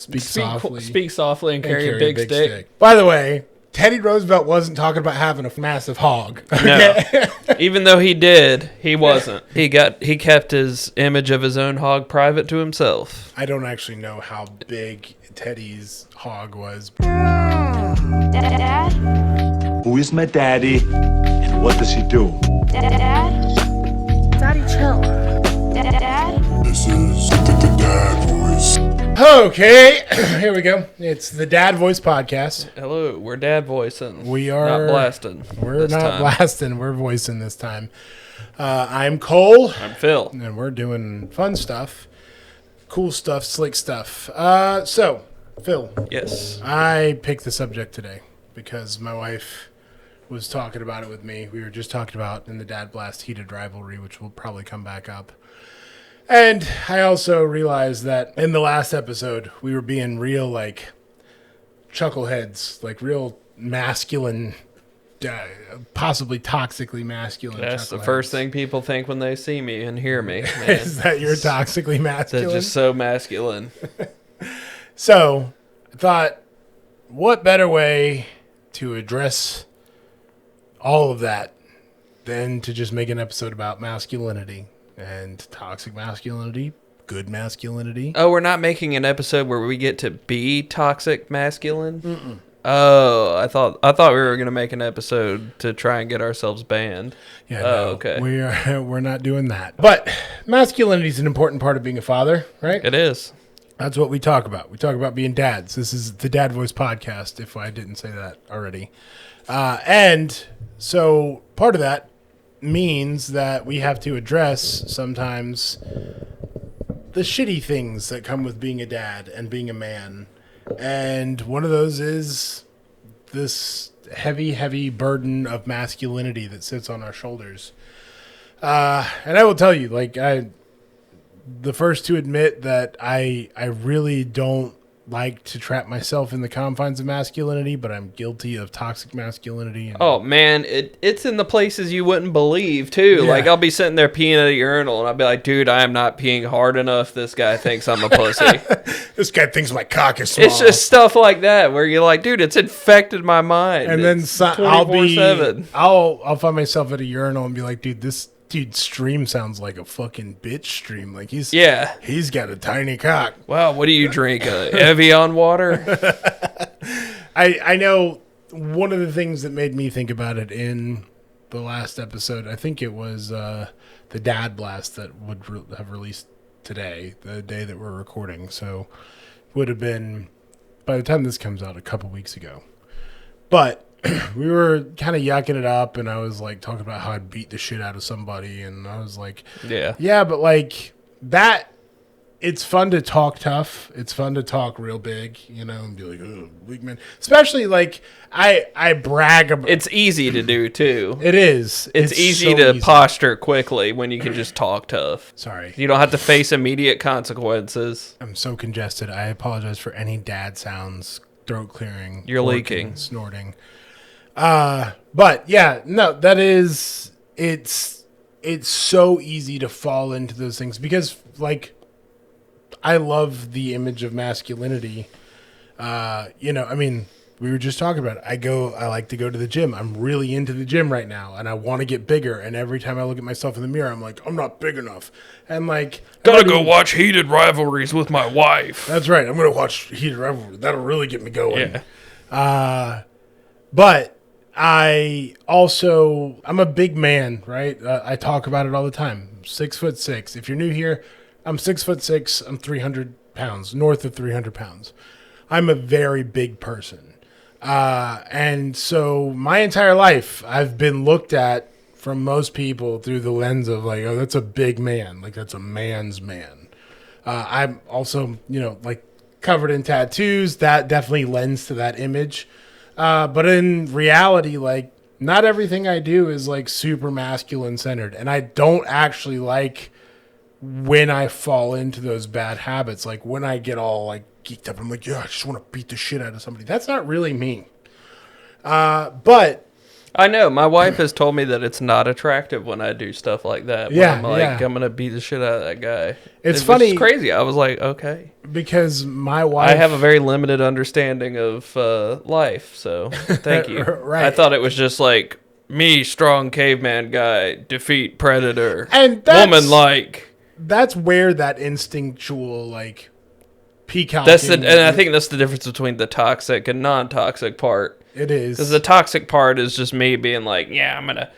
Speak softly. Speak softly and carry a big stick. By the way, Teddy Roosevelt wasn't talking about having a massive hog. No. Even though he did, he wasn't. He kept his image of his own hog private to himself. I don't actually know how big Teddy's hog was. Dad? Who is my daddy and what does he do? Dad? Daddy, chill. Dad? This is the dad voice. Okay, here we go. It's the Dad Voice Podcast. Hello, we're dad voicing. We are not blasting. We're not blasting. We're voicing this time. I'm Cole. I'm Phil. And we're doing fun stuff, cool stuff, slick stuff. So, Phil. Yes. I picked the subject today because my wife was talking about it with me. We were just talking about in the Dad Blast heated rivalry, which will probably come back up. And I also realized that in the last episode, we were being real, like, chuckleheads, like real masculine, possibly toxically masculine. That's the first thing people think when they see me and hear me. Man. Is that you're toxically masculine? That's just so masculine. So, I thought, what better way to address all of that than to just make an episode about masculinity and toxic masculinity, good masculinity. Oh, we're not making an episode where we get to be toxic masculine? Mm-mm. Oh, I thought we were going to make an episode to try and get ourselves banned. Yeah, no, okay. We're not doing that. But masculinity is an important part of being a father, right? It is. That's what we talk about. We talk about being dads. This is the Dad Voice Podcast, if I didn't say that already. And so part of that means that we have to address sometimes the shitty things that come with being a dad and being a man. And one of those is this heavy, heavy burden of masculinity that sits on our shoulders. And I will tell you, like, the first to admit that I really don't like to trap myself in the confines of masculinity, but I'm guilty of toxic masculinity. And oh man, it's in the places you wouldn't believe too. Yeah. Like I'll be sitting there peeing at a urinal and I'll be like, dude, I am not peeing hard enough. This guy thinks I'm a pussy. This guy thinks my cock is small. It's just stuff like that where you're like, dude, it's infected my mind. And it's then I'll find myself at a urinal and be like, dude, this dude's stream sounds like a fucking bitch stream. Like he's got a tiny cock. Wow, what do you drink? Evian water? I know one of the things that made me think about it in the last episode, I think it was the Dad Blast that would have released today, the day that we're recording. So would have been, by the time this comes out, a couple weeks ago. But we were kind of yucking it up, and I was like talking about how I'd beat the shit out of somebody, and I was like, yeah, but like that, it's fun to talk tough. It's fun to talk real big, you know, and be like, oh, weak man. Especially like I brag about. It's easy to do too. It is. It's easy to posture quickly when you can just talk tough. Sorry, you don't have to face immediate consequences. I'm so congested. I apologize for any dad sounds, throat clearing. You're leaking, snorting. But yeah, no, that is, it's so easy to fall into those things because like, I love the image of masculinity. You know, I mean, we were just talking about it. I like to go to the gym. I'm really into the gym right now and I want to get bigger. And every time I look at myself in the mirror, I'm like, I'm not big enough. And like, gotta go watch heated rivalries with my wife. That's right. I'm going to watch heated rivalries. That'll really get me going. Yeah. But I'm a big man, right? I talk about it all the time. 6'6". If you're new here, I'm 6'6". I'm 300 pounds, north of 300 pounds. I'm a very big person. And so my entire life, I've been looked at from most people through the lens of like, oh, that's a big man. Like that's a man's man. I'm also, you know, like covered in tattoos. That definitely lends to that image. But in reality, like, not everything I do is, like, super masculine centered. And I don't actually like when I fall into those bad habits. Like, when I get all, like, geeked up, I'm like, yeah, I just want to beat the shit out of somebody. That's not really me. But I know. My wife has told me that it's not attractive when I do stuff like that. Yeah, I'm like, yeah. I'm going to beat the shit out of that guy. It's funny. It's crazy. I was like, okay. Because my wife... I have a very limited understanding of life, so thank you. Right. I thought it was just like, me, strong caveman guy, defeat predator. And that's... woman-like. That's where that instinctual, like, peacocking... And I think that's the difference between the toxic and non-toxic part. It is. Because the toxic part is just me being like, yeah, I'm going to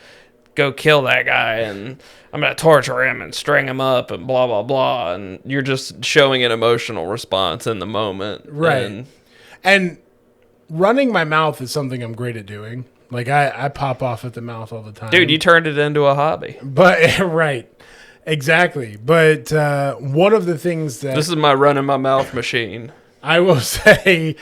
go kill that guy and I'm going to torture him and string him up and blah, blah, blah. And you're just showing an emotional response in the moment. Right. And running my mouth is something I'm great at doing. Like, I pop off at the mouth all the time. Dude, you turned it into a hobby. But, right. Exactly. But one of the things that... This is my running my mouth machine. I will say...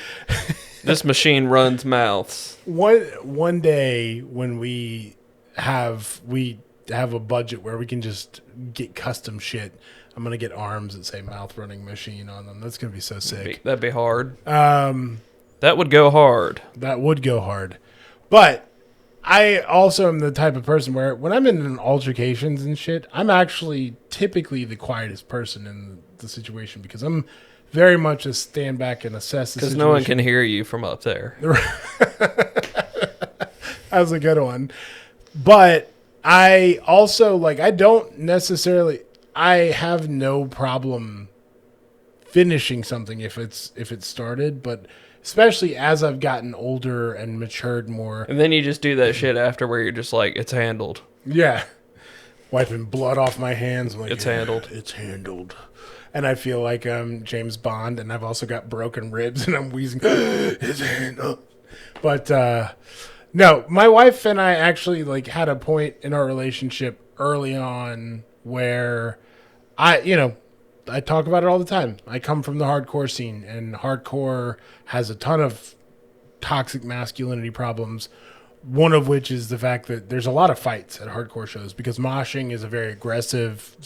This machine runs mouths. One day when we have a budget where we can just get custom shit, I'm gonna get arms that say mouth running machine on them. That's gonna be so sick. That'd be hard. That would go hard. That would go hard. But I also am the type of person where when I'm in altercations and shit, I'm actually typically the quietest person in the situation because I'm very much a stand back and assess the situation. Because no one can hear you from up there. That's a good one. But I also, like, I have no problem finishing something if it's started, but especially as I've gotten older and matured more. And then you just do that shit after where you're just like, it's handled. Yeah. Wiping blood off my hands. I'm like, it's handled. It's handled. And I feel like I'm James Bond, and I've also got broken ribs, and I'm wheezing. It's handled. But no, my wife and I actually like had a point in our relationship early on where I talk about it all the time. I come from the hardcore scene, and hardcore has a ton of toxic masculinity problems. One of which is the fact that there's a lot of fights at hardcore shows because moshing is a very aggressive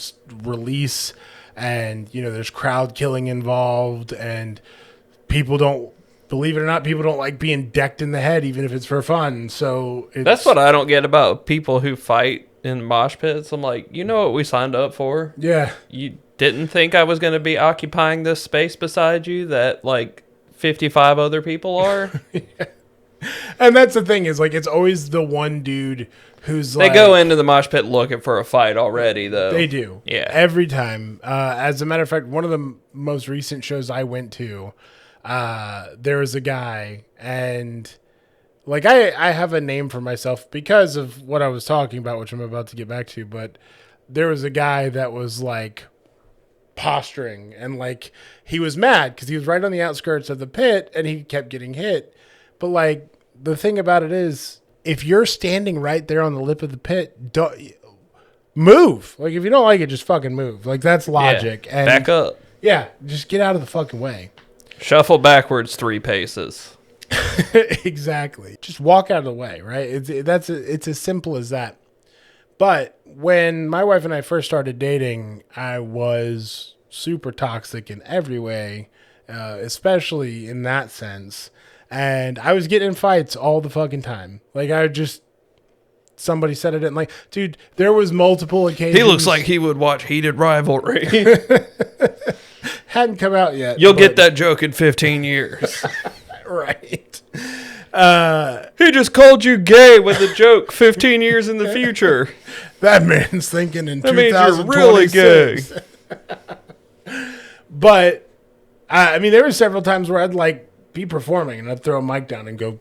release, and there's crowd killing involved, and people don't, believe it or not, people don't like being decked in the head even if it's for fun. So that's what I don't get about people who fight in mosh pits. I'm like, you know what we signed up for? Yeah. You didn't think I was going to be occupying this space beside you that like 55 other people are? Yeah. And that's the thing is, like, it's always the one dude who's they go into the mosh pit looking for a fight already, though. They do. Yeah. Every time. As a matter of fact, one of the most recent shows I went to, there was a guy, and, like, I have a name for myself because of what I was talking about, which I'm about to get back to, but there was a guy that was, like, posturing, and, like, he was mad because he was right on the outskirts of the pit, and he kept getting hit. But, like, the thing about it is, if you're standing right there on the lip of the pit, don't move. Like, if you don't like it, just fucking move. Like, that's logic. Yeah, and back up. Yeah, just get out of the fucking way. Shuffle backwards 3 paces. Exactly. Just walk out of the way, right? It's as simple as that. But when my wife and I first started dating, I was super toxic in every way, especially in that sense. And I was getting in fights all the fucking time. Like, somebody said I didn't like, dude, there was multiple occasions. He looks like he would watch Heated Rivalry. Hadn't come out yet. You'll get that joke in 15 years. Right. He just called you gay with a joke 15 years in the future. That man's thinking in that means you're really gay. But, I mean, there were several times where I'd, like, be performing and I'd throw a mic down and go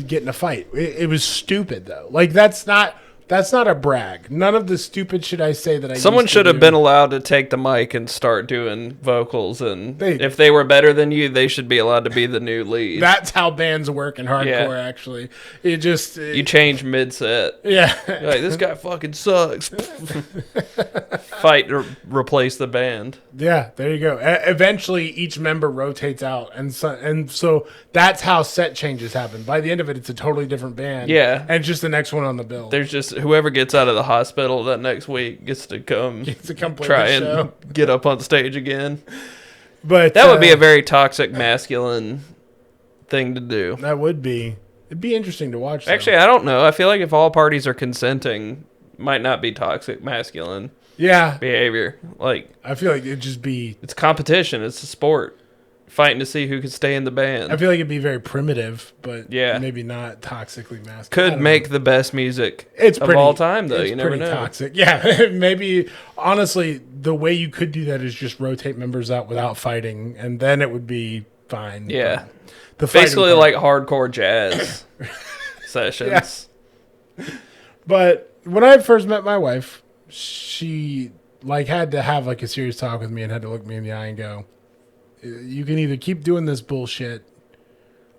get in a fight. It was stupid though. Like, that's not a brag. None of the stupid shit I say that I Someone used to should have do. been allowed to take the mic and start doing vocals, and if they were better than you, they should be allowed to be the new lead. That's how bands work in hardcore, actually. You change mid-set. Yeah. Like, this guy fucking sucks. Fight to replace the band. Yeah, there you go. Eventually, each member rotates out, and so that's how set changes happen. By the end of it, it's a totally different band. Yeah. And it's just the next one on the bill. There's just whoever gets out of the hospital that next week gets to come try and get up on stage again. But that would be a very toxic masculine thing to do. That would be. It'd be interesting to watch. Actually, I don't know. I feel like if all parties are consenting, might not be toxic masculine yeah, behavior. Like, I feel like it'd just be. it's competition. It's a sport. Fighting to see who can stay in the band. I feel like it'd be very primitive, but Yeah. maybe not toxically masculine. I Could don't make know. the best music It's of pretty, all time, though. It's You never pretty know. toxic. Yeah, maybe. Honestly, the way you could do that is just rotate members out without fighting, and then it would be fine. Yeah. But the fighting Basically, part- like hardcore jazz sessions. But when I first met my wife, she like had to have like a serious talk with me and had to look me in the eye and go, "You can either keep doing this bullshit,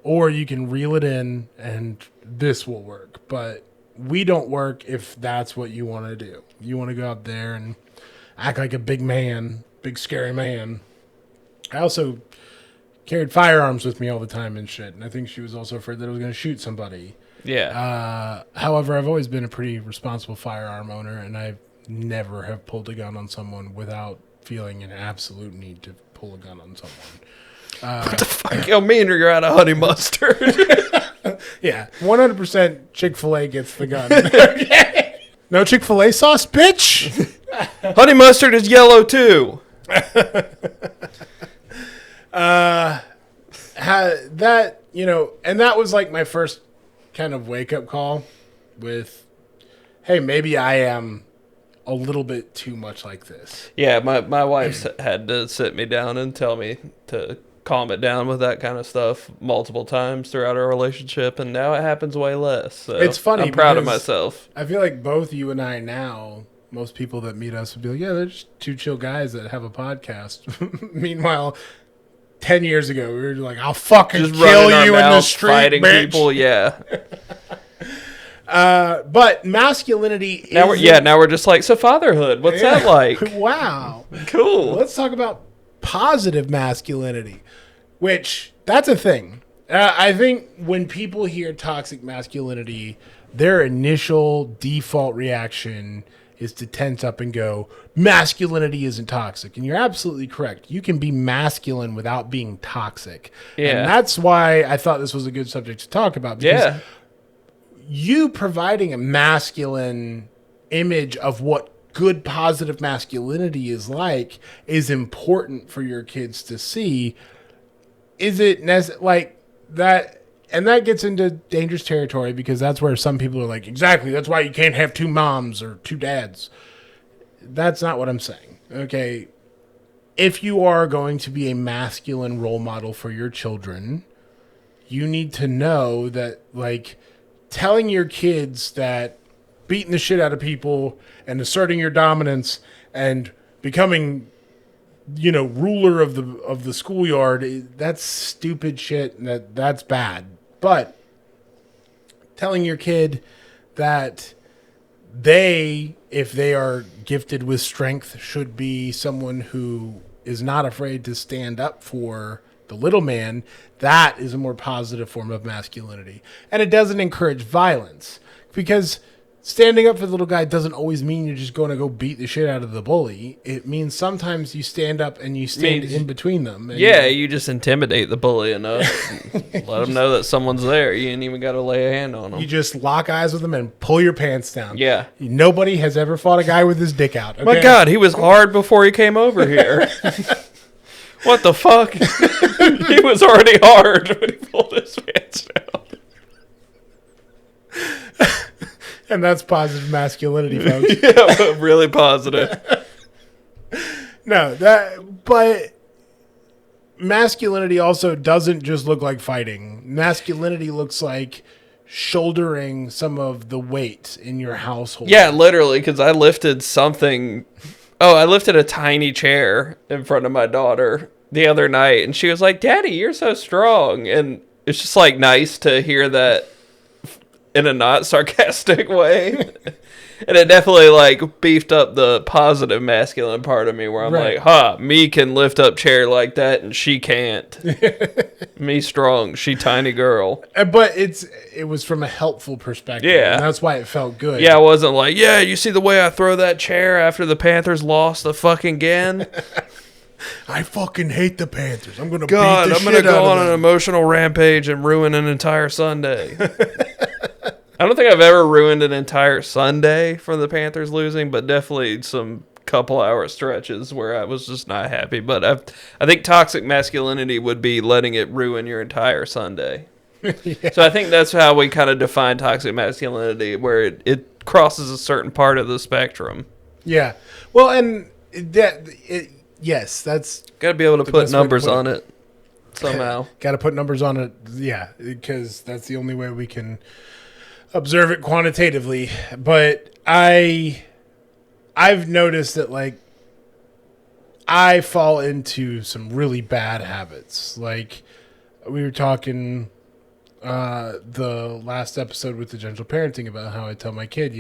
or you can reel it in, and this will work. But we don't work if that's what you want to do. You want to go out there and act like a big man, big scary man." I also carried firearms with me all the time and shit, and I think she was also afraid that I was going to shoot somebody. Yeah. However, I've always been a pretty responsible firearm owner, and I never have pulled a gun on someone without feeling an absolute need to pull a gun on someone. What the fuck? Yo, me and you're out of honey mustard. Yeah, 100% Chick-fil-A gets the gun. No Chick-fil-A sauce, bitch! Honey mustard is yellow, too. That, you know, and that was like my first kind of wake-up call with, hey, maybe I am a little bit too much like this. Yeah, my wife's had to sit me down and tell me to calm it down with that kind of stuff multiple times throughout our relationship, and now it happens way less. So It's funny I'm proud of because myself. I feel like both you and I now, most people that meet us would be like, yeah, they're just two chill guys that have a podcast. Meanwhile, 10 years ago, we were like, I'll fucking Just kill running our you in the mouths, street, fighting bitch. people. Yeah. But masculinity Now we're is... now we're just like, so fatherhood. What's that like? Wow. Cool. Let's talk about positive masculinity, which that's a thing. I think when people hear toxic masculinity, their initial default reaction is to tense up and go, masculinity isn't toxic. And you're absolutely correct. You can be masculine without being toxic. Yeah. And that's why I thought this was a good subject to talk about. Because Yeah. you providing a masculine image of what good positive masculinity is like is important for your kids to see. Is it like that? And that gets into dangerous territory because that's where some people are like, exactly, that's why you can't have two moms or two dads. That's not what I'm saying. Okay. If you are going to be a masculine role model for your children, you need to know that, like, telling your kids that beating the shit out of people and asserting your dominance and becoming, you know, ruler of the schoolyard, that's stupid shit and that's bad. But telling your kid that they, if they are gifted with strength, should be someone who is not afraid to stand up for the little man, that is a more positive form of masculinity. And it doesn't encourage violence, because standing up for the little guy doesn't always mean you're just going to go beat the shit out of the bully. It means sometimes you stand up and you stand in between them. And Yeah, you just intimidate the bully enough. Let them know that someone's there. You ain't even got to lay a hand on them. you just lock eyes with them and pull your pants down. Yeah. Nobody has ever fought a guy with his dick out. Okay? My God, he was hard before he came over here. What the fuck? He was already hard when he pulled his pants down. And that's positive masculinity, folks. Yeah, but really positive. No, but masculinity also doesn't just look like fighting. Masculinity looks like shouldering some of the weight in your household. Yeah, literally, because I lifted something. Oh, I lifted a tiny chair in front of my daughter the other night, and she was like, "Daddy, you're so strong." And it's just like nice to hear that in a not sarcastic way. And it definitely like beefed up the positive masculine part of me where I'm Right. like, me can lift up chair like that and she can't. Me strong, she tiny girl. But it was from a helpful perspective. Yeah. And that's why it felt good. Yeah, I wasn't like, yeah, you see the way I throw that chair after the Panthers lost the fucking game? I fucking hate the Panthers. I'm gonna God, beat the I'm gonna shit go out on of an them. emotional rampage and ruin an entire Sunday. I don't think I've ever ruined an entire Sunday from the Panthers losing, but definitely some couple hour stretches where I was just not happy. But I think toxic masculinity would be letting it ruin your entire Sunday. So I think that's how we kind of define toxic masculinity, where it crosses a certain part of the spectrum. Yeah. Well, and yes, that's Got to be able to put best way to numbers put it. on it somehow. got to put numbers on it. Yeah, because that's the only way we can observe it quantitatively. But I've noticed that, like, I fall into some really bad habits. Like, we were talking the last episode with the gentle parenting about how I tell my kid,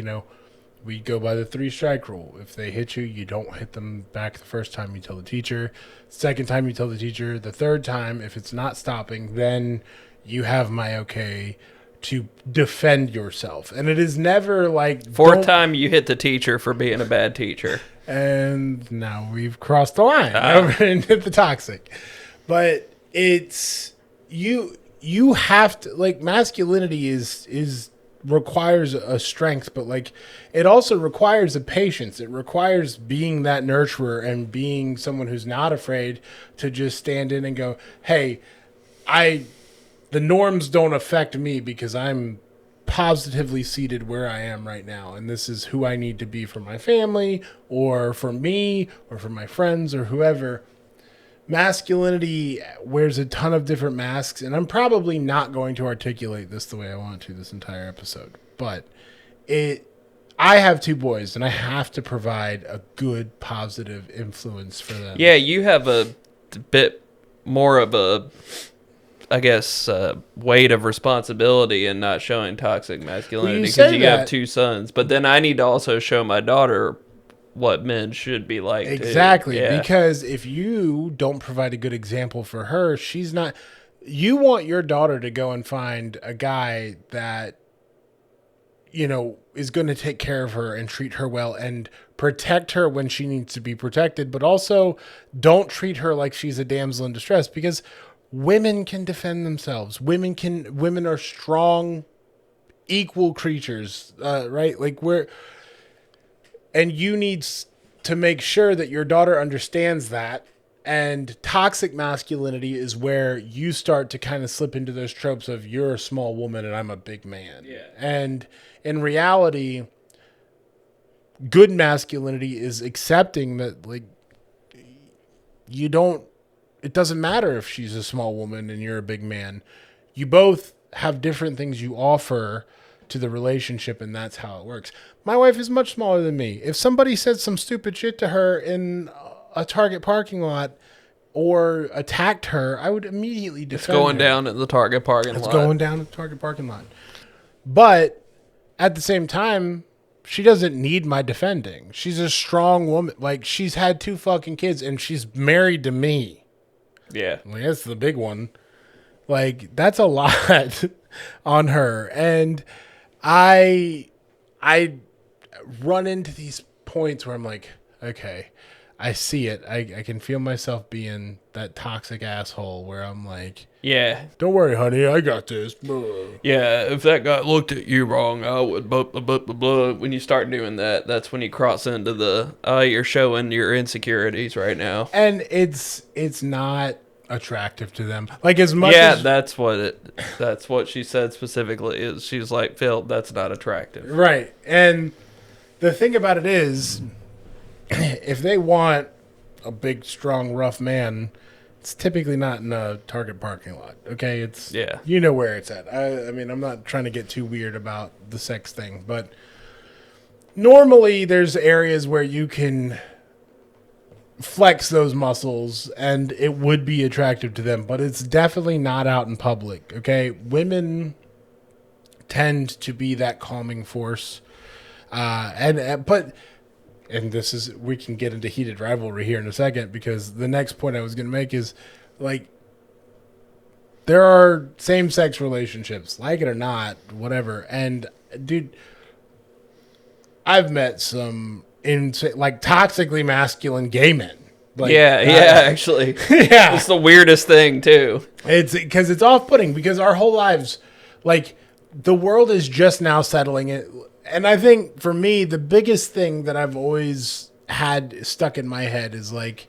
we go by the 3-strike rule. If they hit you, you don't hit them back the first time. You tell the teacher. Second time, you tell the teacher. The third time, if it's not stopping, then you have my okay to defend yourself. And it is never like... Fourth time, you hit the teacher for being a bad teacher. And now we've crossed the line over into the toxic. But it's... You have to... Like, masculinity is requires a strength, but like it also requires a patience. It requires being that nurturer and being someone who's not afraid to just stand in and go, hey, the norms don't affect me because I'm positively seated where I am right now, and this is who I need to be for my family or for me or for my friends or whoever. Masculinity wears a ton of different masks, and I'm probably not going to articulate this the way I want to this entire episode, but I have 2 boys, and I have to provide a good, positive influence for them. Yeah, you have a bit more of a, I guess, weight of responsibility in not showing toxic masculinity because you have 2 sons. But then I need to also show my daughter what men should be like. Exactly, yeah. Because if you don't provide a good example for her, she's not... You want your daughter to go and find a guy that, is going to take care of her and treat her well and protect her when she needs to be protected, but also don't treat her like she's a damsel in distress, because women can defend themselves. Women are strong, equal creatures, right? Like and you need to make sure that your daughter understands that. And toxic masculinity is where you start to kind of slip into those tropes of you're a small woman and I'm a big man. Yeah. And in reality, good masculinity is accepting that, like, it doesn't matter if she's a small woman and you're a big man. You both have different things you offer to the relationship, and that's how it works. My wife is much smaller than me. If somebody said some stupid shit to her in a Target parking lot or attacked her, I would immediately defend her. It's going down at the Target parking lot. It's going down at the Target parking lot. But at the same time, she doesn't need my defending. She's a strong woman. Like, she's had 2 fucking kids, and she's married to me. Yeah. Like, that's the big one. Like, that's a lot on her. And I run into these points where I'm like, okay, I see it. I can feel myself being that toxic asshole where I'm like, yeah, don't worry, honey, I got this. Yeah, if that guy looked at you wrong, I would blah, blah, blah, blah, blah. When you start doing that, that's when you cross into the, you're showing your insecurities right now. And it's not attractive to them. Like, as much as... that's what she said specifically, is she's like, Phil, that's not attractive. Right. And the thing about it is, if they want a big, strong, rough man, it's typically not in a Target parking lot. Okay? It's... Yeah. You know where it's at. I mean, I'm not trying to get too weird about the sex thing, but normally there's areas where you can flex those muscles and it would be attractive to them, but it's definitely not out in public. Okay? Women tend to be that calming force. And this is, we can get into heated rivalry here in a second, because the next point I was going to make is, like, there are same-sex relationships, like it or not, whatever. And, dude, I've met some toxically masculine gay men. Like, actually. Yeah. It's the weirdest thing, too. It's because it's off-putting because our whole lives, like, the world is just now settling it. And I think for me, the biggest thing that I've always had stuck in my head is like,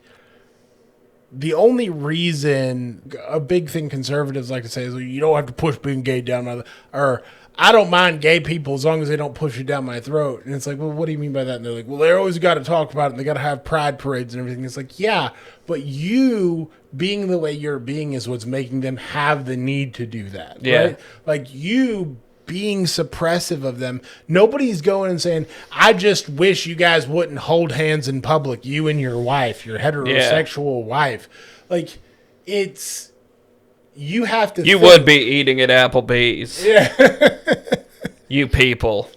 the only reason, a big thing conservatives like to say is, well, you don't have to push being gay down my, or I don't mind gay people as long as they don't push it down my throat. And it's like, well, what do you mean by that? And they're like, well, they always got to talk about it. And they got to have pride parades and everything. It's like, yeah, but you being the way you're being is what's making them have the need to do that. Yeah. Right? Like you being suppressive of them. Nobody's going and saying, I just wish you guys wouldn't hold hands in public, you and your wife, your heterosexual wife. Like, it's, you have to You would be eating at Applebee's. Yeah. You people.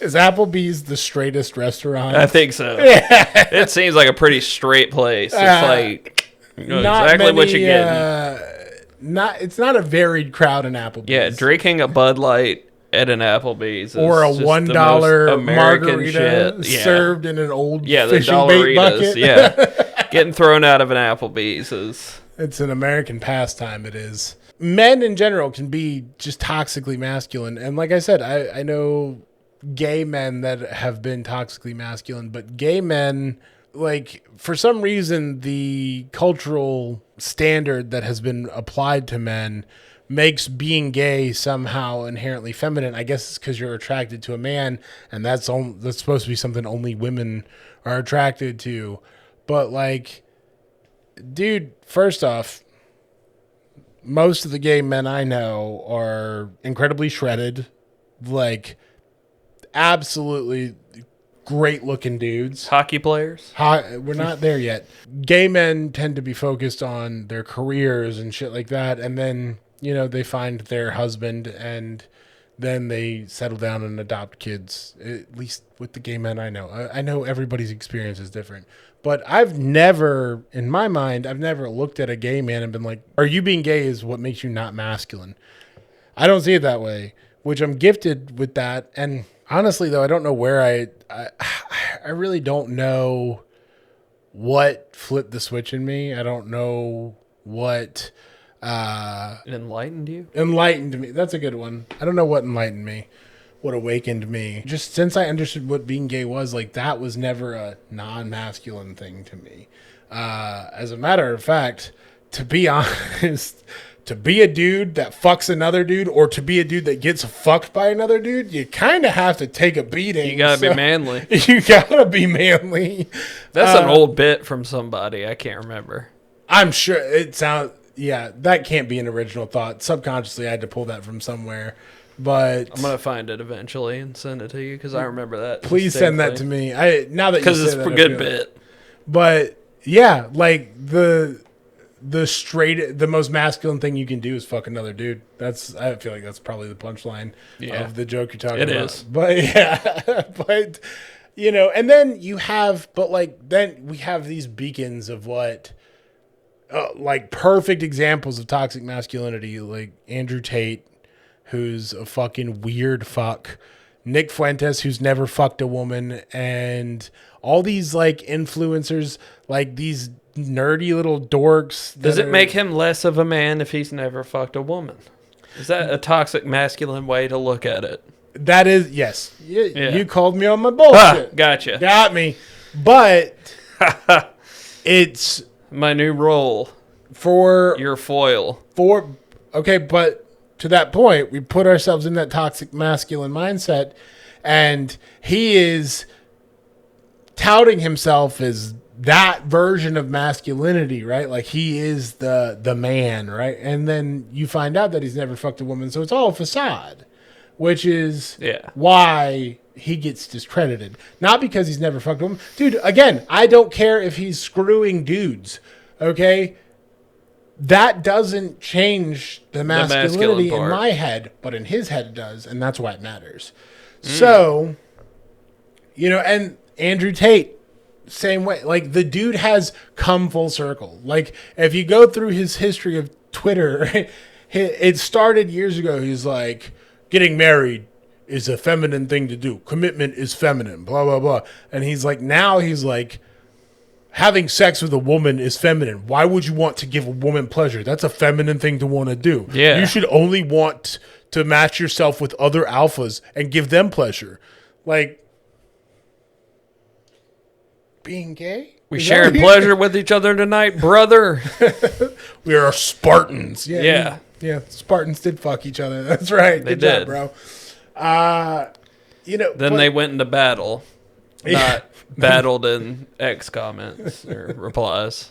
Is Applebee's the straightest restaurant? I think so. Yeah. It seems like a pretty straight place. It's like, you know exactly what you're getting. It's not a varied crowd in Applebee's. Yeah, drinking a Bud Light at an Applebee's is or a just $1 American margarita shit. Yeah. served in an old the fishing bait bucket. Yeah. Getting thrown out of an Applebee's is... It's an American pastime, it is. Men in general can be just toxically masculine. And like I said, I know gay men that have been toxically masculine, but gay men, like, for some reason, the cultural standard that has been applied to men makes being gay somehow inherently feminine. I guess it's because you're attracted to a man, and that's supposed to be something only women are attracted to. But, like, dude, first off, most of the gay men I know are incredibly shredded, like, absolutely great looking dudes. Hockey players? We're not there yet. Gay men tend to be focused on their careers and shit like that, and then, you know, they find their husband and then they settle down and adopt kids, at least with the gay men I know. I know everybody's experience is different. But I've never, in my mind, I've never looked at a gay man and been like, are you being gay is what makes you not masculine? I don't see it that way, which I'm gifted with that. And honestly, though, I don't know where I really don't know what flipped the switch in me. I don't know what... enlightened you? Enlightened me. That's a good one. I don't know what enlightened me. What awakened me. Just since I understood what being gay was, like, that was never a non-masculine thing to me. As a matter of fact, to be honest, to be a dude that fucks another dude or to be a dude that gets fucked by another dude, you kind of have to take a beating. You gotta be manly. You gotta be manly. That's an old bit from somebody. I can't remember. I'm sure it sounds... Yeah, that can't be an original thought. Subconsciously, I had to pull that from somewhere. But I'm gonna find it eventually and send it to you because I remember that. Please send that to me. Now that because it's a good bit. But yeah, like the most masculine thing you can do is fuck another dude. I feel like that's probably the punchline of the joke you're talking about. It is. But yeah, but you know, and then we have these beacons of what. Like perfect examples of toxic masculinity, like Andrew Tate, who's a fucking weird fuck, Nick Fuentes, who's never fucked a woman, and all these like influencers, like these nerdy little dorks. Does it make him less of a man if he's never fucked a woman? Is that a toxic masculine way to look at it? That is, yes. You called me on my bullshit. Gotcha. Got me. But it's... my new role for your foil. Okay, but to that point, we put ourselves in that toxic masculine mindset, and he is touting himself as that version of masculinity, right? Like he is the man, right? And then you find out that he's never fucked a woman, so it's all a facade, which is why he gets discredited. Not because he's never fucked a woman. Dude, again, I don't care if he's screwing dudes, okay? That doesn't change the masculinity in my head, but in his head it does, and that's why it matters. So, you know, and Andrew Tate, same way. Like, the dude has come full circle. Like, if you go through his history of Twitter, it started years ago. He's like, getting married is a feminine thing to do. Commitment is feminine, blah, blah, blah. And he's like, now he's like, having sex with a woman is feminine. Why would you want to give a woman pleasure? That's a feminine thing to want to do. Yeah. You should only want to match yourself with other alphas and give them pleasure. Like, being gay? We sharing pleasure with each other tonight, brother. We are Spartans. Yeah. Yeah, Spartans did fuck each other. That's right. They Good job, did. bro. Then but- they went into battle. Not battled in X comments or replies.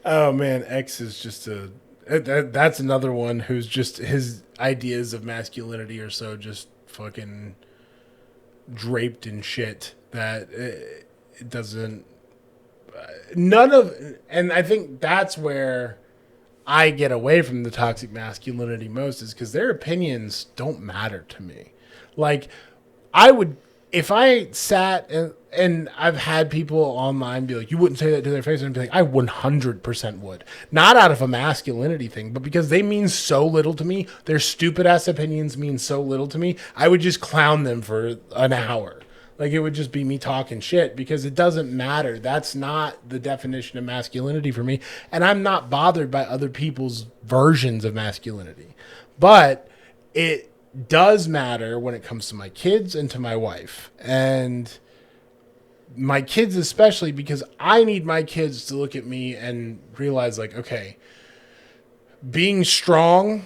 Oh man, X is just that's another one who's just his ideas of masculinity are so just fucking draped in shit that it doesn't. And I think that's where I get away from the toxic masculinity most is because their opinions don't matter to me. Like, I would, if I sat and I've had people online be like, you wouldn't say that to their face, and I'd be like, I 100% would. Not out of a masculinity thing, but because they mean so little to me, their stupid ass opinions mean so little to me, I would just clown them for an hour. Like, it would just be me talking shit because it doesn't matter. That's not the definition of masculinity for me. And I'm not bothered by other people's versions of masculinity. But it does matter when it comes to my kids and to my wife. And my kids especially, because I need my kids to look at me and realize, like, okay, being strong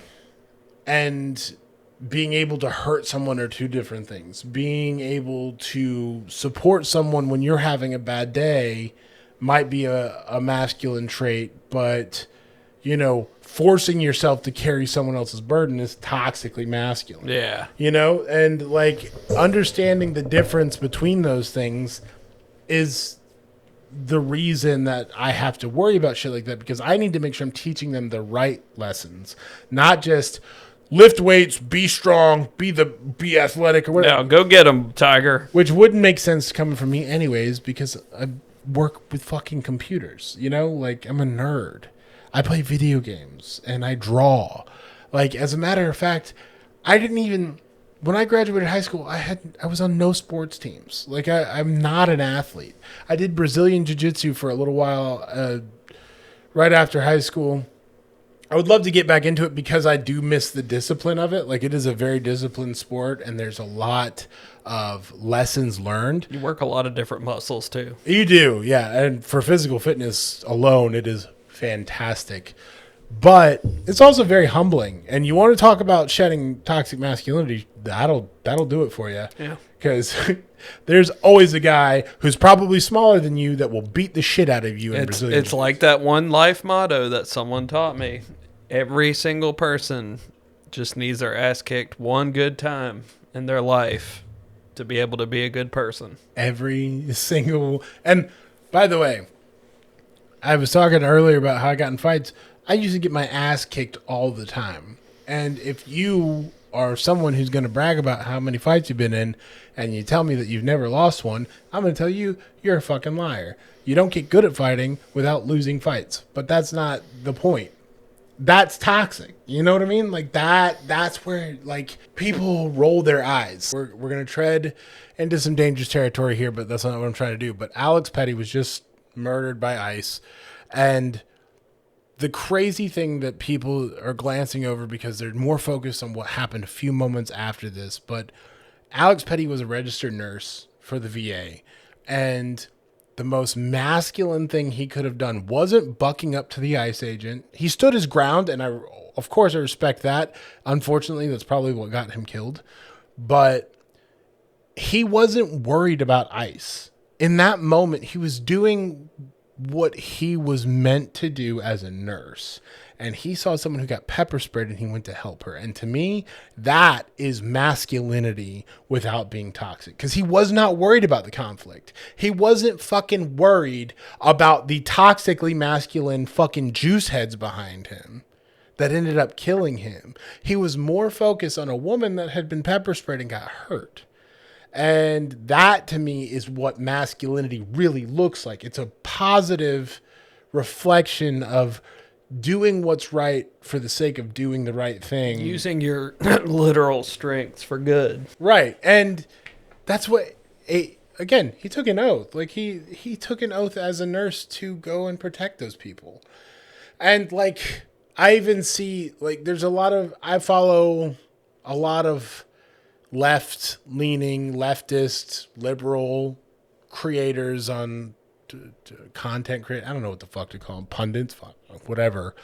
and being able to hurt someone are two different things. Being able to support someone when you're having a bad day might be a masculine trait, but, you know, forcing yourself to carry someone else's burden is toxically masculine. Yeah. You know, and like understanding the difference between those things is the reason that I have to worry about shit like that, because I need to make sure I'm teaching them the right lessons, not just lift weights, be strong, be athletic or whatever. Now go get him, Tiger. Which wouldn't make sense coming from me anyways, because I work with fucking computers, you know? Like, I'm a nerd. I play video games and I draw. Like, as a matter of fact, I didn't even, when I graduated high school, I was on no sports teams. Like, I'm not an athlete. I did Brazilian jiu-jitsu for a little while right after high school. I would love to get back into it because I do miss the discipline of it. Like, it is a very disciplined sport and there's a lot of lessons learned. You work a lot of different muscles too. You do, yeah. And for physical fitness alone, it is fantastic. But it's also very humbling. And you want to talk about shedding toxic masculinity, that'll do it for you. Yeah. Because there's always a guy who's probably smaller than you that will beat the shit out of you in Brazilian It's like that one life motto that someone taught me. Every single person just needs their ass kicked one good time in their life to be able to be a good person. Every single... And by the way, I was talking earlier about how I got in fights. I used to get my ass kicked all the time. And if you are someone who's going to brag about how many fights you've been in and you tell me that you've never lost one, I'm going to tell you you're a fucking liar. You don't get good at fighting without losing fights. But that's not the point. That's toxic. You know what I mean? Like, that's where, like, people roll their eyes. We're going to tread into some dangerous territory here, but that's not what I'm trying to do. But Alex Petty was just murdered by ICE. And the crazy thing that people are glancing over because they're more focused on what happened a few moments after this, but Alex Petty was a registered nurse for the VA, and the most masculine thing he could have done wasn't bucking up to the ICE agent. He stood his ground, and of course I respect that. Unfortunately, that's probably what got him killed, but he wasn't worried about ICE. In that moment, he was doing what he was meant to do as a nurse. And he saw someone who got pepper sprayed and he went to help her. And to me, that is masculinity without being toxic. Because he was not worried about the conflict. He wasn't fucking worried about the toxically masculine fucking juice heads behind him that ended up killing him. He was more focused on a woman that had been pepper sprayed and got hurt. And that, to me, is what masculinity really looks like. It's a positive reflection of doing what's right for the sake of doing the right thing. Using your literal strengths for good. Right. And that's what again, he took an oath. Like he took an oath as a nurse to go and protect those people. And like I even see like I follow a lot of left-leaning, leftist, liberal creators on content create. I don't know what the fuck to call them, pundits, whatever.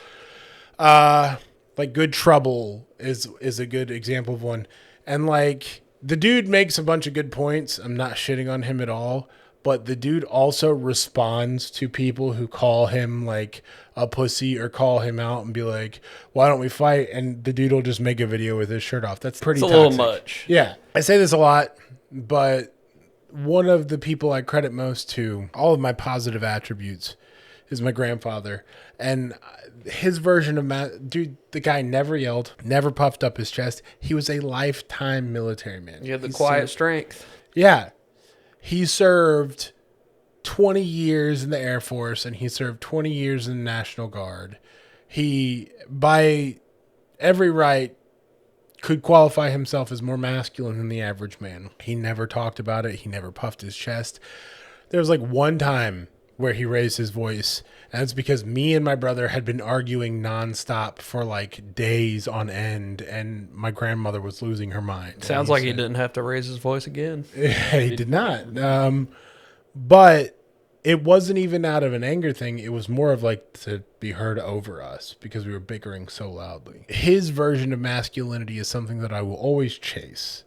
Like Good Trouble is a good example of one. And like the dude makes a bunch of good points. I'm not shitting on him at all, but the dude also responds to people who call him like a pussy or call him out and be like, why don't we fight? And the dude will just make a video with his shirt off. That's pretty toxic. A little much. Yeah. I say this a lot, but one of the people I credit most to all of my positive attributes is my grandfather. And his version of dude, the guy never yelled, never puffed up his chest. He was a lifetime military man. You had the quiet strength. Yeah. He served 20 years in the Air Force and he served 20 years in the National Guard. He, by every right, could qualify himself as more masculine than the average man. He never talked about it. He never puffed his chest. There was like one time where he raised his voice, and it's because me and my brother had been arguing nonstop for like days on end, and my grandmother was losing her mind. Sounds like he didn't have to raise his voice again. He did not. But it wasn't even out of an anger thing. It was more of like to be heard over us because we were bickering so loudly. His version of masculinity is something that I will always chase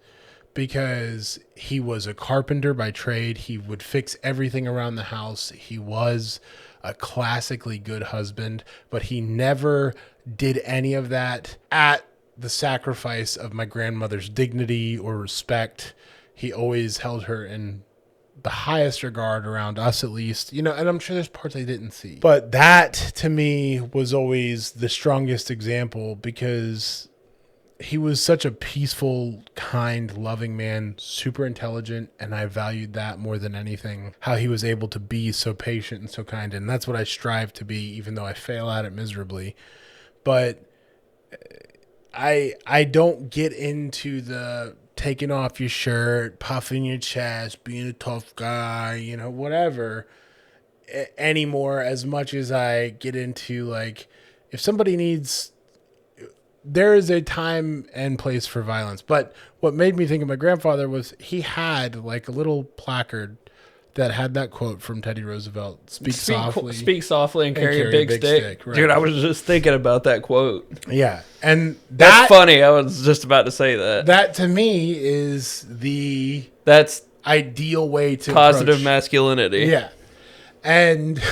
because he was a carpenter by trade. He would fix everything around the house. He was a classically good husband, but he never did any of that at the sacrifice of my grandmother's dignity or respect. He always held her in the highest regard around us, at least, and I'm sure there's parts I didn't see, but that to me was always the strongest example because he was such a peaceful, kind, loving man, super intelligent, and I valued that more than anything, how he was able to be so patient and so kind, and that's what I strive to be, even though I fail at it miserably. But I don't get into the taking off your shirt, puffing your chest, being a tough guy, whatever, anymore, as much as I get into, like, if somebody needs... There is a time and place for violence. But what made me think of my grandfather was he had like a little placard that had that quote from Teddy Roosevelt, speak softly and carry a big stick. Right. Dude, I was just thinking about that quote. Yeah. And that's funny. I was just about to say that. That to me is that's ideal way to positive approach masculinity. Yeah. And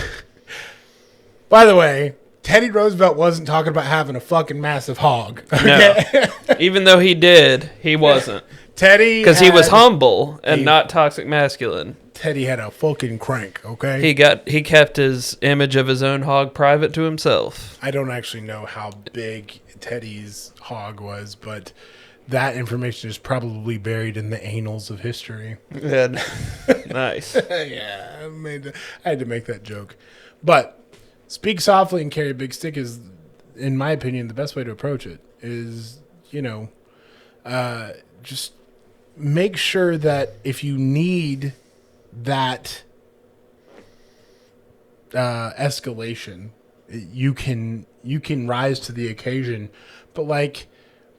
by the way, Teddy Roosevelt wasn't talking about having a fucking massive hog. Okay? No. Even though he did, he wasn't. Teddy, because he was humble and not toxic masculine. Teddy had a fucking crank, okay? He kept his image of his own hog private to himself. I don't actually know how big Teddy's hog was, but that information is probably buried in the annals of history. Yeah. Nice. Yeah, I had to make that joke. But speak softly and carry a big stick is, in my opinion, the best way to approach it is, just make sure that if you need that escalation, you can rise to the occasion. But like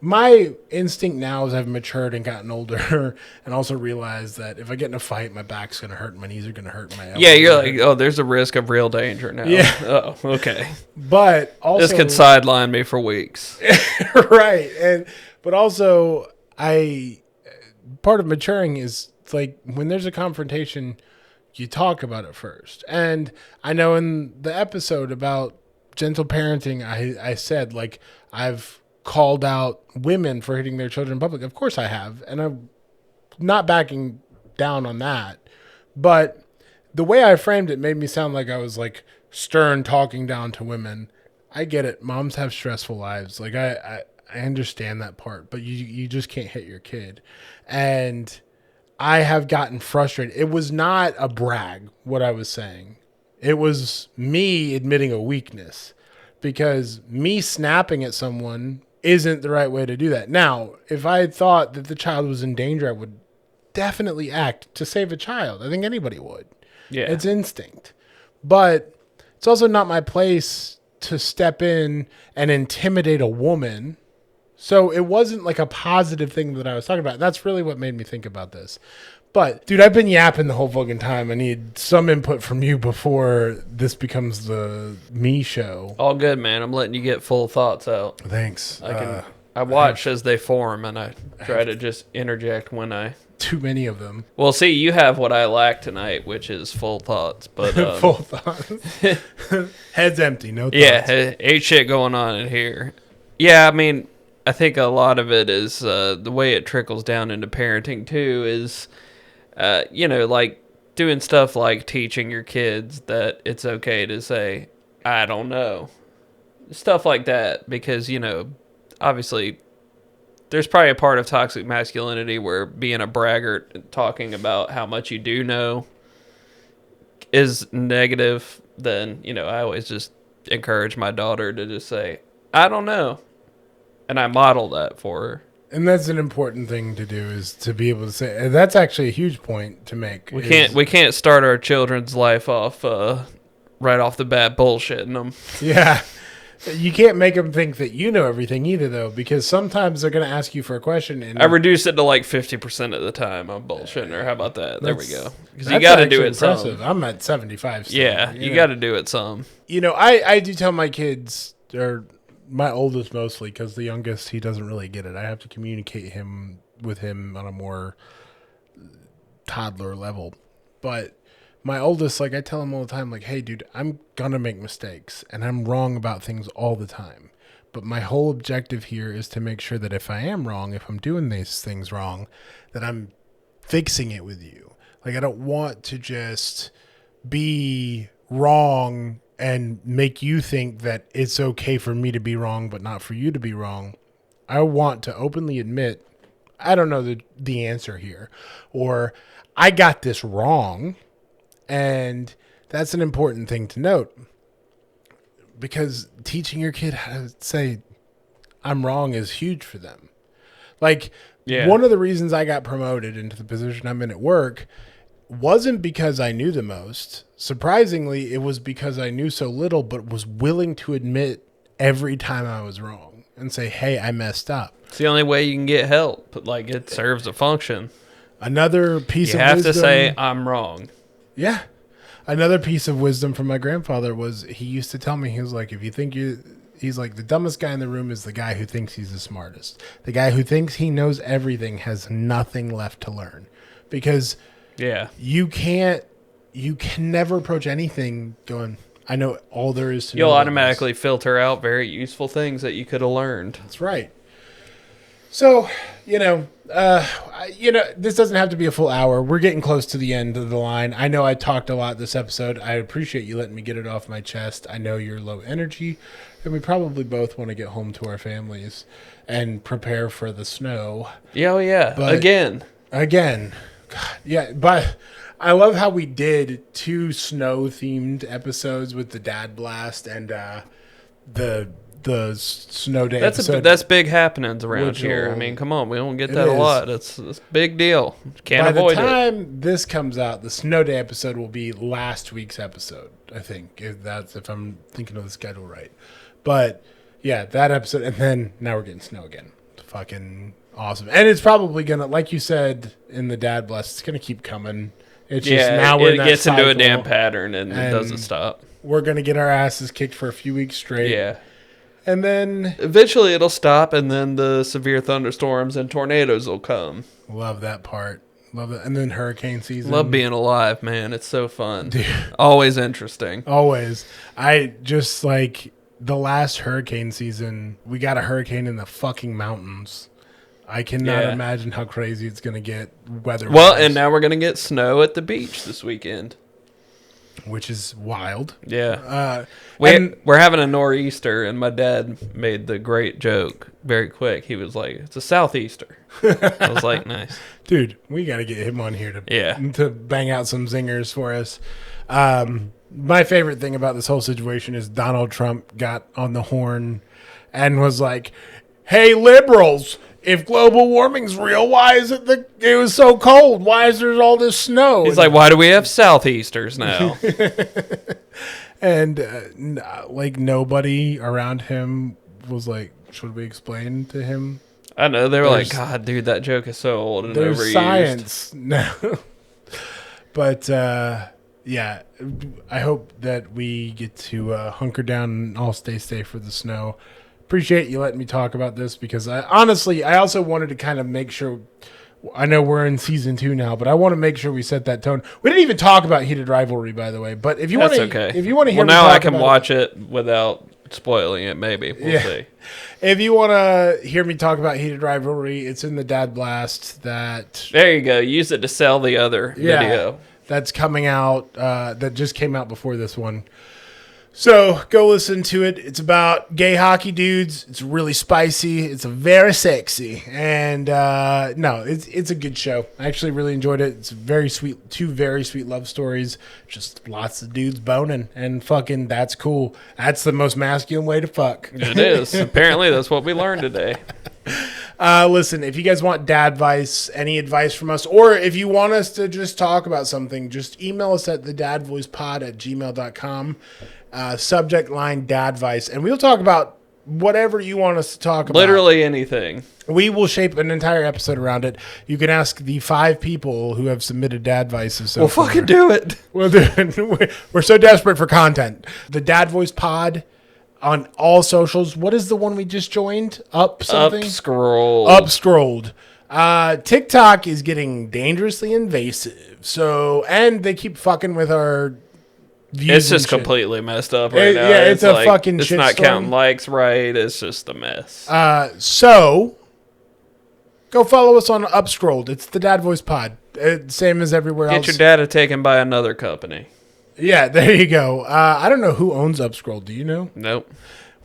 my instinct now as I've matured and gotten older and also realized that if I get in a fight, my back's going to hurt, my knees are going to hurt, my elbows. Yeah, you're like, oh, there's a risk of real danger now. Yeah. Oh, okay. But also... This could sideline me for weeks. Right. But also, part of maturing is like when there's a confrontation, you talk about it first. And I know in the episode about gentle parenting, I said, like, I've called out women for hitting their children in public. Of course I have. And I'm not backing down on that. But the way I framed it made me sound like I was like stern talking down to women. I get it. Moms have stressful lives. Like I understand that part, but you just can't hit your kid. And I have gotten frustrated. It was not a brag, what I was saying. It was me admitting a weakness because me snapping at someone isn't the right way to do that. Now, if I had thought that the child was in danger, I would definitely act to save a child. I think anybody would. Yeah. It's instinct. But it's also not my place to step in and intimidate a woman. So it wasn't like a positive thing that I was talking about. That's really what made me think about this. But, dude, I've been yapping the whole fucking time. I need some input from you before this becomes the me show. All good, man. I'm letting you get full thoughts out. Thanks. I watch as they form, and I try to just interject when I... Too many of them. Well, see, you have what I lack tonight, which is full thoughts. But Full thoughts. Head's empty, no thoughts. yeah, ain't shit going on in here. Yeah, I mean, I think a lot of it is the way it trickles down into parenting, too, is... like doing stuff like teaching your kids that it's okay to say, I don't know. Stuff like that. Because, obviously there's probably a part of toxic masculinity where being a braggart and talking about how much you do know is negative. Then, I always just encourage my daughter to just say, I don't know. And I model that for her. And that's an important thing to do, is to be able to say. And that's actually a huge point to make. We can't start our children's life off right off the bat bullshitting them. Yeah, you can't make them think that you know everything either, though, because sometimes they're going to ask you for a question. And I reduce it to like 50% of the time. I'm bullshitting her. How about that? There we go. Because you got to do it impressive. some. I'm at 75. Still, Yeah, you got to do it some. I do tell my kids, or my oldest mostly, because the youngest, he doesn't really get it. I have to communicate with him on a more toddler level. But my oldest, like, I tell him all the time, like, hey, dude, I'm going to make mistakes, and I'm wrong about things all the time. But my whole objective here is to make sure that if I am wrong, if I'm doing these things wrong, that I'm fixing it with you. Like, I don't want to just be wrong and make you think that it's okay for me to be wrong, but not for you to be wrong. I want to openly admit, I don't know the answer here, or I got this wrong. And that's an important thing to note, because teaching your kid how to say I'm wrong is huge for them. Like, one of the reasons I got promoted into the position I'm in at work wasn't because I knew the most. Surprisingly, it was because I knew so little, but was willing to admit every time I was wrong and say, hey, I messed up. It's the only way you can get help. Like, it serves a function. Another piece of wisdom. You have to say, I'm wrong. Yeah. Another piece of wisdom from my grandfather was, he used to tell me, he was like, if you think he's like, the dumbest guy in the room is the guy who thinks he's the smartest. The guy who thinks he knows everything has nothing left to learn. Because you can never approach anything going, I know all there is to know. You'll automatically filter out very useful things that you could have learned. That's right. So, this doesn't have to be a full hour. We're getting close to the end of the line. I know I talked a lot this episode. I appreciate you letting me get it off my chest. I know you're low energy, and we probably both want to get home to our families and prepare for the snow. Yeah, But again. God, yeah, but I love how we did 2 snow-themed episodes with the Dad Blast and the snow day episode. That's big happenings around here. I mean, come on, we don't get that a lot. It's a big deal. Can't avoid it. By the time this comes out, the snow day episode will be last week's episode, I think, if I'm thinking of the schedule right. But yeah, that episode, and then now we're getting snow again. It's fucking awesome. And it's probably gonna, like you said in the Dad Bless, it's gonna keep coming. It's just now we're in that gets into a cycle, damn pattern and it doesn't stop. We're gonna get our asses kicked for a few weeks straight. Yeah. And then eventually it'll stop, and then the severe thunderstorms and tornadoes will come. Love that part. Love it. And then hurricane season. Love being alive, man. It's so fun. Dude. Always interesting. Always. I just, like, the last hurricane season, we got a hurricane in the fucking mountains. I cannot imagine how crazy it's going to get weather-wise. Well, and now we're going to get snow at the beach this weekend. Which is wild. Yeah. We're having a nor'easter, and my dad made the great joke very quick. He was like, it's a southeaster. I was like, nice. Dude, we got to get him on here to bang out some zingers for us. My favorite thing about this whole situation is Donald Trump got on the horn and was like, hey, liberals, if global warming's real, why is it was so cold? Why is there all this snow? He's like, why do we have southeasters now? And like nobody around him was like, should we explain to him? I know, they were like, God, dude, that joke is so old and There's overused. science. No. But yeah, I hope that we get to hunker down and all stay safe for the snow. Appreciate you letting me talk about this because I also wanted to kind of make sure. I know we're in season 2 now, but I want to make sure we set that tone. We didn't even talk about Heated Rivalry, by the way. But if you want to, okay. If you want to hear, well, now me I talk can about watch it without spoiling it. Maybe we'll see. If you want to hear me talk about Heated Rivalry, it's in the Dad Blast. There you go. Use it to sell the other video. That's coming out. That just came out before this one. So go listen to it. It's about gay hockey dudes. It's really spicy. It's very sexy, and no, it's a good show. I actually really enjoyed it. It's very sweet. 2 very sweet love stories. Just lots of dudes boning and fucking. That's cool. That's the most masculine way to fuck. It is. Apparently, that's what we learned today. Listen, if you guys want dad advice, any advice from us, or if you want us to just talk about something, just email us at thedadvoicepod@gmail.com. Subject line dad advice, and we'll talk about whatever you want us to talk about. Literally anything. We will shape an entire episode around it. You can ask the 5 people who have submitted dad advices. So we'll fucking do it. We'll do it. We're so desperate for content. The Dad Voice Pod on all socials. What is the one we just joined? Up something? Up scrolled. TikTok is getting dangerously invasive. So, and they keep fucking with our views. It's just shit. Completely messed up right now. Yeah, it's a fucking It's shit not storm. counting likes right. It's just a mess. So, go follow us on Upscrolled. It's the Dad Voice Pod. Same as everywhere else. Get your data taken by another company. Yeah, there you go. I don't know who owns Upscrolled. Do you know? Nope.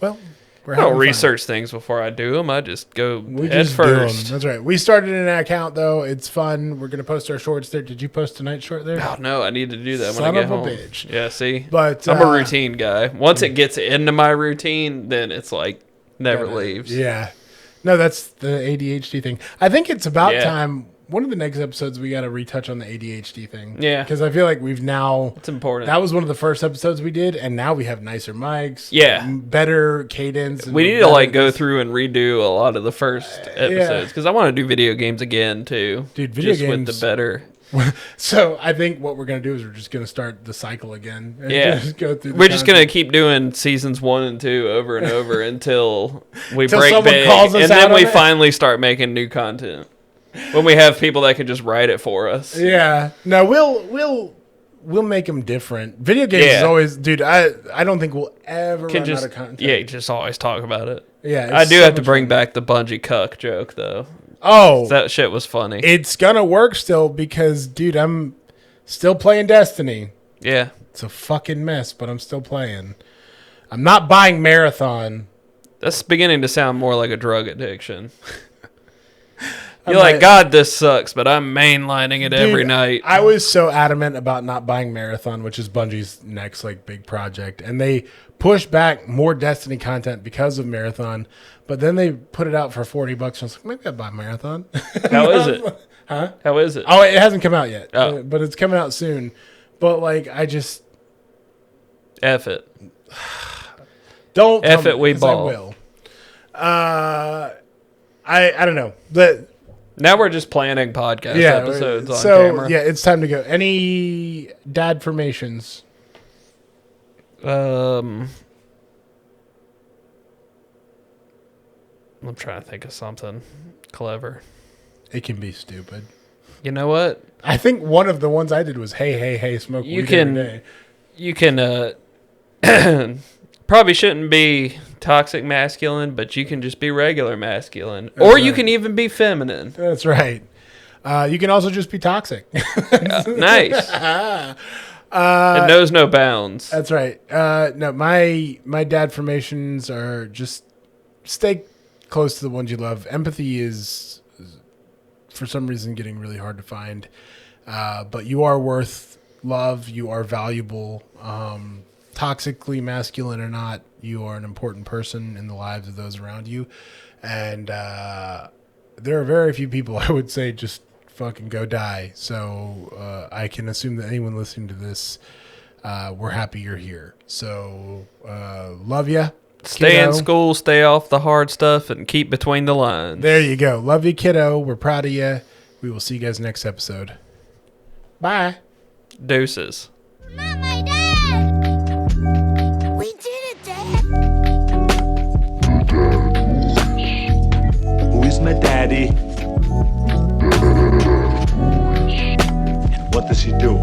Well, we're I don't having fun. research things before I do them. I just go We head just first. do 'em. That's right. We started an account though. It's fun. We're gonna post our shorts there. Did you post tonight's short there? Oh no, I need to do that when Son I get of a home. bitch. Yeah, see, But I'm a routine guy. Once it gets into my routine, then it's like never leaves. Yeah. No, that's the ADHD thing. I think it's about Yeah. time. One of the next episodes we got to retouch on the ADHD thing. Yeah. Because I feel like we've now. It's important. That was one of the first episodes we did, and now we have nicer mics. Yeah. Better cadence. We need to like go through and redo a lot of the first episodes because I want to do video games again too. Dude, video just games- with the better. So I think what we're gonna do is we're just gonna start the cycle again. And Yeah, just go through. we're just gonna keep doing seasons 1 and 2 over and over until we Till break someone big, calls us and out then on we it. finally start making new content. When we have people that can just write it for us. Yeah. No, we'll make them different. Video games is Yeah. always, dude. I don't think we'll ever Can run just out of content. yeah, just always talk about it. Yeah. I it's do so have to much bring fun. back the Bungie cuck joke though. Oh, That shit was funny. it's gonna work still because, dude, I'm still playing Destiny. Yeah. It's a fucking mess, but I'm still playing. I'm not buying Marathon. That's beginning to sound more like a drug addiction. I'm You're like, God, this sucks, but I'm mainlining it every Dude, night. I was so adamant about not buying Marathon, which is Bungie's next like big project, and they pushed back more Destiny content because of Marathon. But then they put it out for $40. I was like, maybe I'll buy Marathon. How is it? Huh? How is it? Oh, it hasn't come out yet, Oh. but it's coming out soon. But like, I just F it. don't. F tell it, me, we 'cause ball. I will. I don't know. But Now we're just planning podcast yeah, episodes on so camera. yeah, it's time to go. Any dad formations? I'm trying to think of something clever. It can be stupid. You know what? I think one of the ones I did was hey, smoke You weed can- every day. You can probably shouldn't be toxic masculine, but you can just be regular masculine. Or you right. can even be feminine. That's right. You can also just be toxic. Nice. It knows no bounds. That's right. No, my dad formations are just stay close to the ones you love. Empathy is for some reason getting really hard to find. But you are worth love. You are valuable. Toxically masculine or not, you are an important person in the lives of those around you. And there are very few people I would say just fucking go die. So I can assume that anyone listening to this, we're happy you're here. So love ya. Stay in kiddo. school, stay off the hard stuff, and keep between the lines. There you go. Love you, kiddo. We're proud of you. We will see you guys next episode. Bye. Deuces. Not my dad! We did it, Dad! Who is my daddy? And what does he do?